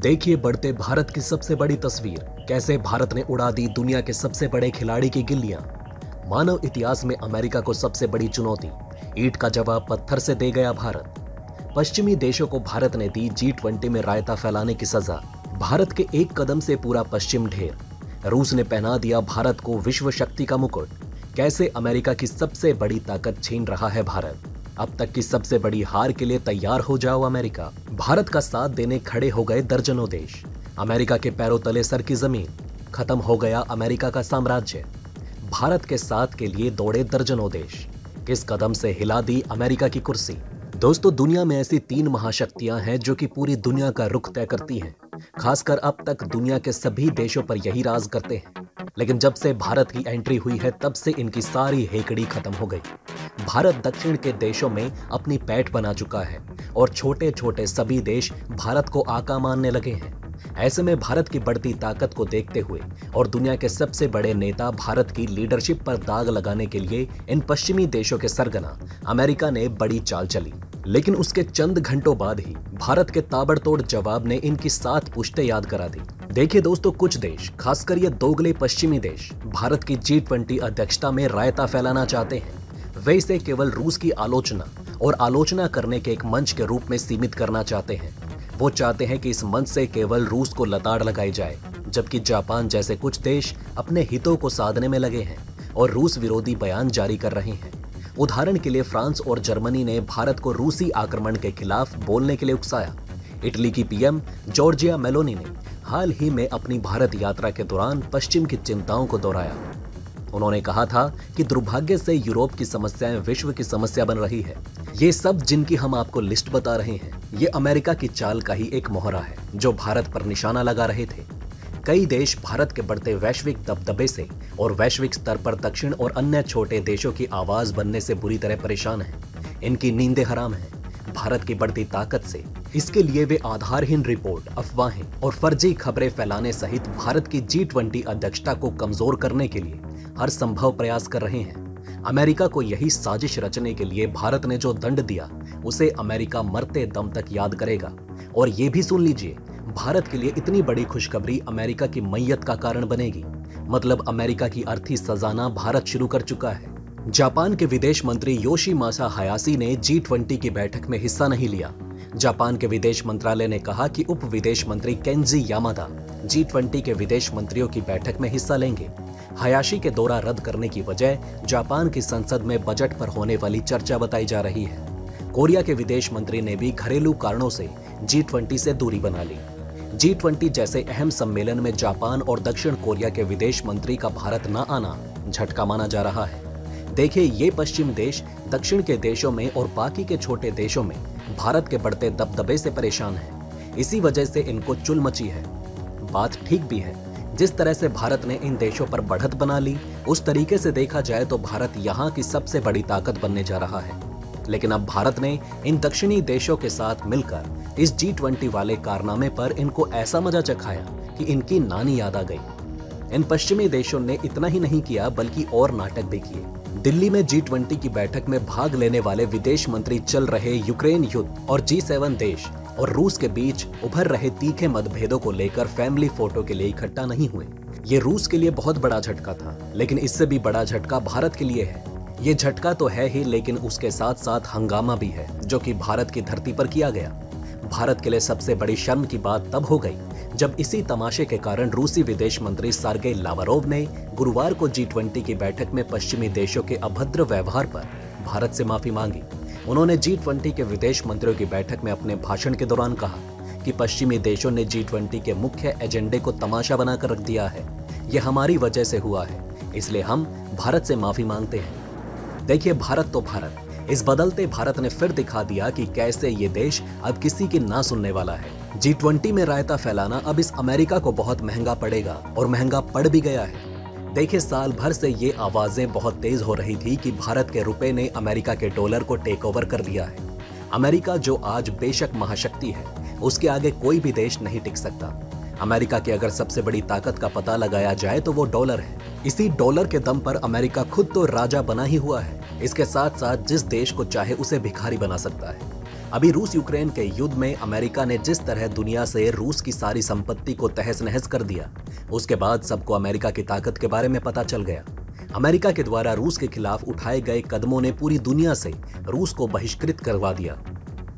देखिए बढ़ते भारत की सबसे बड़ी तस्वीर, कैसे भारत ने उड़ा दी दुनिया के सबसे बड़े खिलाड़ी की गिल्लियां। मानव इतिहास में अमेरिका को सबसे बड़ी चुनौती, ईंट का जवाब पत्थर से दे गया भारत। पश्चिमी देशों को भारत ने दी G20 में रायता फैलाने की सजा। भारत के एक कदम से पूरा पश्चिम ढेर। रूस ने पहना दिया भारत को विश्व शक्ति का मुकुट। कैसे अमेरिका की सबसे बड़ी ताकत छीन रहा है भारत। अब तक की सबसे बड़ी हार के लिए तैयार हो जाओ अमेरिका। भारत का साथ देने खड़े हो गए दर्जनों देश। अमेरिका के पैरों तले सर की जमीन। खत्म हो गया अमेरिका का साम्राज्य। भारत के साथ के लिए दौड़े दर्जनों देश। किस कदम से हिला दी अमेरिका की कुर्सी। दोस्तों, दुनिया में ऐसी 3 महाशक्तियां हैं जो कि पूरी दुनिया का रुख तय करती हैं। खासकर अब तक दुनिया के सभी देशों पर यही राज करते हैं, लेकिन जब से भारत की एंट्री हुई है तब से इनकी सारी हेकड़ी खत्म हो गई। भारत दक्षिण के देशों में अपनी पैठ बना चुका है और छोटे छोटे सभी देश भारत को आका मानने लगे हैं। ऐसे में भारत की बढ़ती ताकत को देखते हुए और दुनिया के सबसे बड़े नेता भारत की लीडरशिप पर दाग लगाने के लिए इन पश्चिमी देशों के सरगना अमेरिका ने बड़ी चाल चली। लेकिन उसके चंद घंटों बाद ही भारत के ताबड़तोड़ जवाब ने इनकी 7 पुश्तें याद करा दी। देखिए दोस्तों, कुछ देश, खासकर ये दोगले पश्चिमी देश, भारत की G20 अध्यक्षता में रायता फैलाना चाहते हैं। वे इसे केवल रूस की आलोचना और आलोचना करने के एक मंच के रूप में सीमित करना चाहते हैं। वो चाहते हैं कि इस मंच से केवल रूस को लताड़ लगाई जाए, जबकि जापान जैसे कुछ देश अपने हितों को साधने में लगे हैं और रूस विरोधी बयान जारी कर रहे हैं। उदाहरण के लिए फ्रांस और जर्मनी ने भारत को रूसी आक्रमण के खिलाफ बोलने के लिए उकसाया। इटली की पीएम जॉर्जिया मेलोनी ने हाल ही में अपनी भारत यात्रा के दौरान पश्चिम की चिंताओं को दोहराया। उन्होंने कहा था कि दुर्भाग्य से यूरोप की समस्याएं विश्व की समस्या बन रही है। ये सब जिनकी हम आपको लिस्ट बता रहे हैं, ये अमेरिका की चाल का ही एक मोहरा है जो भारत पर निशाना लगा रहे थे। कई देश भारत के बढ़ते वैश्विक दबदबे से और वैश्विक स्तर पर दक्षिण और अन्य छोटे देशों की आवाज बनने से बुरी तरह परेशान हैं। इनकी नींदें हराम हैं भारत की बढ़ती ताकत से। इसके लिए वे आधारहीन रिपोर्ट, अफवाहें और फर्जी खबरें फैलाने सहित भारत की G20 अध्यक्षता को कमजोर करने के लिए हर संभव प्रयास कर रहे हैं। अमेरिका को यही साजिश रचने के लिए भारत ने जो दंड दिया, उसे अमेरिका मरते दम तक याद करेगा। और ये भी सुन लीजिए, भारत के लिए इतनी बड़ी खुशखबरी अमेरिका की मैयत का कारण बनेगी। मतलब अमेरिका की अर्थी सजाना भारत शुरू कर चुका है। जापान के विदेश मंत्री योशिमासा हायाशी ने G20 की बैठक में हिस्सा नहीं लिया। जापान के विदेश मंत्रालय ने कहा कि उप विदेश मंत्री केंजी यामादा G20 के विदेश मंत्रियों की बैठक में हिस्सा लेंगे। हायाशी के दौरा रद्द करने की वजह जापान की संसद में बजट पर होने वाली चर्चा बताई जा रही है। कोरिया के विदेश मंत्री ने भी घरेलू कारणों से G20 से दूरी बना ली। G20 जैसे अहम सम्मेलन में जापान और दक्षिण कोरिया के विदेश मंत्री का भारत न आना झटका माना जा रहा है। देखिए, ये पश्चिम देश दक्षिण के देशों में और बाकी के छोटे देशों में भारत के बढ़ते दबदबे से परेशान हैं। इसी वजह से इनको चुल मची है। बात ठीक भी है, जिस तरह से भारत ने इन देशों पर बढ़त बना ली, उस तरीके से देखा जाए तो भारत यहाँ की सबसे बड़ी ताकत बनने जा रहा है। लेकिन अब भारत ने इन दक्षिणी देशों के साथ मिलकर इस G20 वाले कारनामे पर इनको ऐसा मजा चखाया कि इनकी नानी याद आ गई। इन पश्चिमी देशों ने इतना ही नहीं किया बल्कि और नाटक भी किए। दिल्ली में G20 की बैठक में भाग लेने वाले विदेश मंत्री चल रहे यूक्रेन युद्ध और G7 देश और रूस के बीच उभर रहे तीखे मतभेदों को लेकर फैमिली फोटो के लिए इकट्ठा नहीं हुए। ये रूस के लिए बहुत बड़ा झटका था, लेकिन इससे भी बड़ा झटका भारत के लिए है। ये झटका तो है ही, लेकिन उसके साथ साथ हंगामा भी है जो कि भारत की धरती पर किया गया। भारत के लिए सबसे बड़ी शर्म की बात तब हो गई जब इसी तमाशे के कारण रूसी विदेश मंत्री सर्गेई लावरोव ने गुरुवार को G20 की बैठक में पश्चिमी देशों के अभद्र व्यवहार पर भारत से माफी मांगी। उन्होंने G20 के विदेश मंत्रियों की बैठक में अपने भाषण के दौरान कहा कि पश्चिमी देशों ने G20 के मुख्य एजेंडे को तमाशा बनाकर रख दिया है। यह हमारी वजह से हुआ है, इसलिए हम भारत से माफी मांगते हैं। देखिए, भारत तो भारत, इस बदलते भारत ने फिर दिखा दिया कि कैसे ये देश अब किसी की ना सुनने वाला है। G20 में रायता फैलाना अब इस अमेरिका को बहुत महंगा पड़ेगा और महंगा पड़ भी गया है। देखिए, साल भर से ये आवाजें बहुत तेज हो रही थी कि भारत के रुपए ने अमेरिका के डॉलर को टेक ओवर कर लिया है। अमेरिका जो आज बेशक महाशक्ति है, उसके आगे कोई भी देश नहीं टिक सकता। अमेरिका की अगर सबसे बड़ी ताकत का पता लगाया जाए तो वो डॉलर है। इसी डॉलर के दम पर अमेरिका खुद तो राजा बना ही हुआ है, इसके साथ साथ जिस देश को चाहे उसे भिखारी बना सकता है। अभी रूस यूक्रेन के युद्ध में अमेरिका ने जिस तरह दुनिया से रूस की सारी संपत्ति को तहस नहस कर दिया, उसके बाद सबको अमेरिका की ताकत के बारे में पता चल गया। अमेरिका के द्वारा रूस के खिलाफ उठाए गए कदमों ने पूरी दुनिया से रूस को बहिष्कृत करवा दिया।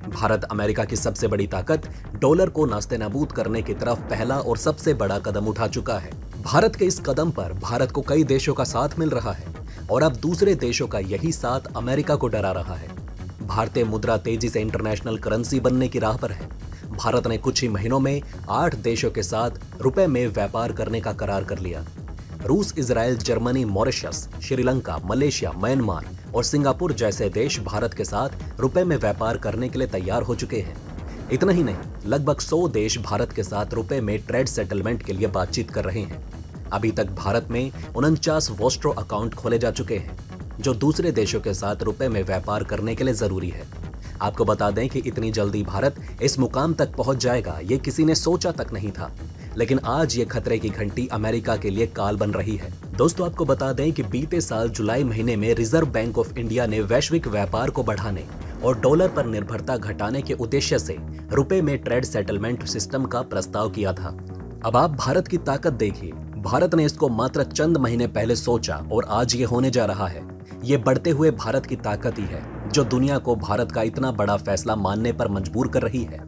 भारत अमेरिका की सबसे बड़ी ताकत डॉलर को नास्तेनाबूद करने की तरफ पहला और सबसे बड़ा कदम उठा चुका है। भारत के इस कदम पर भारत को कई देशों का साथ मिल रहा है और अब दूसरे देशों का यही साथ अमेरिका को डरा रहा है। भारतीय मुद्रा तेजी से इंटरनेशनल करेंसी बनने की राह पर है। भारत ने कुछ ही महीनों में 8 देशों के साथ रुपए में व्यापार करने का करार कर लिया। रूस, Israel, Germany, Mauritius, Sri Lanka, Malaysia, Myanmar और सिंगापुर जैसे देश भारत के साथ रुपए में व्यापार करने के लिए तैयार हो चुके हैं। इतना ही नहीं, लगभग 100 देश भारत के साथ रुपए में ट्रेड सेटलमेंट के लिए बातचीत कर रहे हैं। अभी तक भारत में 49 वोस्ट्रो अकाउंट खोले जा चुके हैं, जो दूसरे देशों के साथ रुपए में व्यापार करने के लिए जरूरी है। आपको बता दें कि इतनी जल्दी भारत इस मुकाम तक पहुंच जाएगा, ये किसी ने सोचा तक नहीं था। लेकिन आज ये खतरे की घंटी अमेरिका के लिए काल बन रही है। दोस्तों, आपको बता दें कि बीते साल जुलाई महीने में रिजर्व बैंक ऑफ इंडिया ने वैश्विक व्यापार को बढ़ाने और डॉलर पर निर्भरता घटाने के उद्देश्य से रुपए में ट्रेड सेटलमेंट सिस्टम का प्रस्ताव किया था। अब आप भारत की ताकत देखिए। भारत ने इसको मात्र चंद महीने पहले सोचा और आज ये होने जा रहा है। ये बढ़ते हुए भारत की ताकत ही है जो दुनिया को भारत का इतना बड़ा फैसला मानने पर मजबूर कर रही है।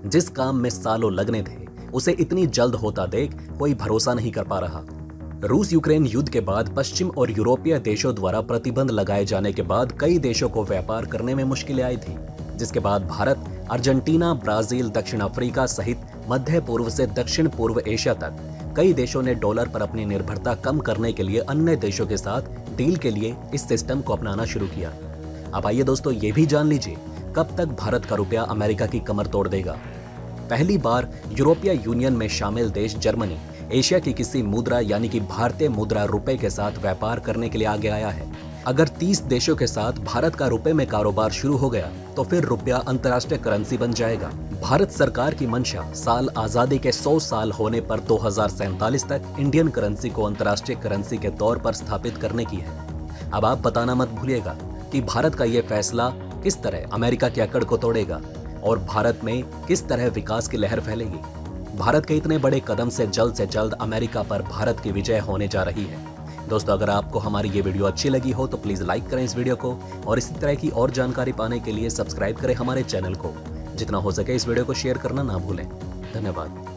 जिस काम में सालों लगने थे, उसे इतनी जल्द होता देख कोई भरोसा नहीं कर पा रहा। रूस यूक्रेन युद्ध के बाद पश्चिम और यूरोपीय देशों द्वारा प्रतिबंध लगाए जाने के बाद कई देशों को व्यापार करने में मुश्किलें आई थी, जिसके बाद भारत, अर्जेंटीना, ब्राजील, दक्षिण अफ्रीका सहित मध्य पूर्व से दक्षिण पूर्व एशिया तक कई देशों ने डॉलर पर अपनी निर्भरता कम करने के लिए अन्य देशों के साथ डील के लिए इस सिस्टम को अपनाना शुरू किया। अब आइए दोस्तों, ये भी जान लीजिए कब तक भारत का रुपया अमेरिका की कमर तोड़ देगा। पहली बार यूरोपीय यूनियन में शामिल देश जर्मनी एशिया की किसी मुद्रा यानी कि भारतीय मुद्रा रुपए के साथ व्यापार करने के लिए आगे आया है। अगर 30 देशों के साथ भारत का रुपए में कारोबार शुरू हो गया तो फिर रुपया अंतर्राष्ट्रीय करेंसी बन जाएगा। भारत सरकार की मंशा साल आजादी के 100 साल होने पर 2047 तक इंडियन करेंसी को अंतर्राष्ट्रीय करेंसी के तौर पर स्थापित करने की है। अब आप बताना मत भूलिएगा कि भारत का यह फैसला किस तरह अमेरिका की अकड़ को तोड़ेगा और भारत में किस तरह विकास की लहर फैलेगी। भारत के इतने बड़े कदम से जल्द अमेरिका पर भारत की विजय होने जा रही है। दोस्तों, अगर आपको हमारी ये वीडियो अच्छी लगी हो तो प्लीज लाइक करें इस वीडियो को और इसी तरह की और जानकारी पाने के लिए सब्सक्राइब करें हमारे चैनल को। जितना हो सके इस वीडियो को शेयर करना ना भूलें। धन्यवाद।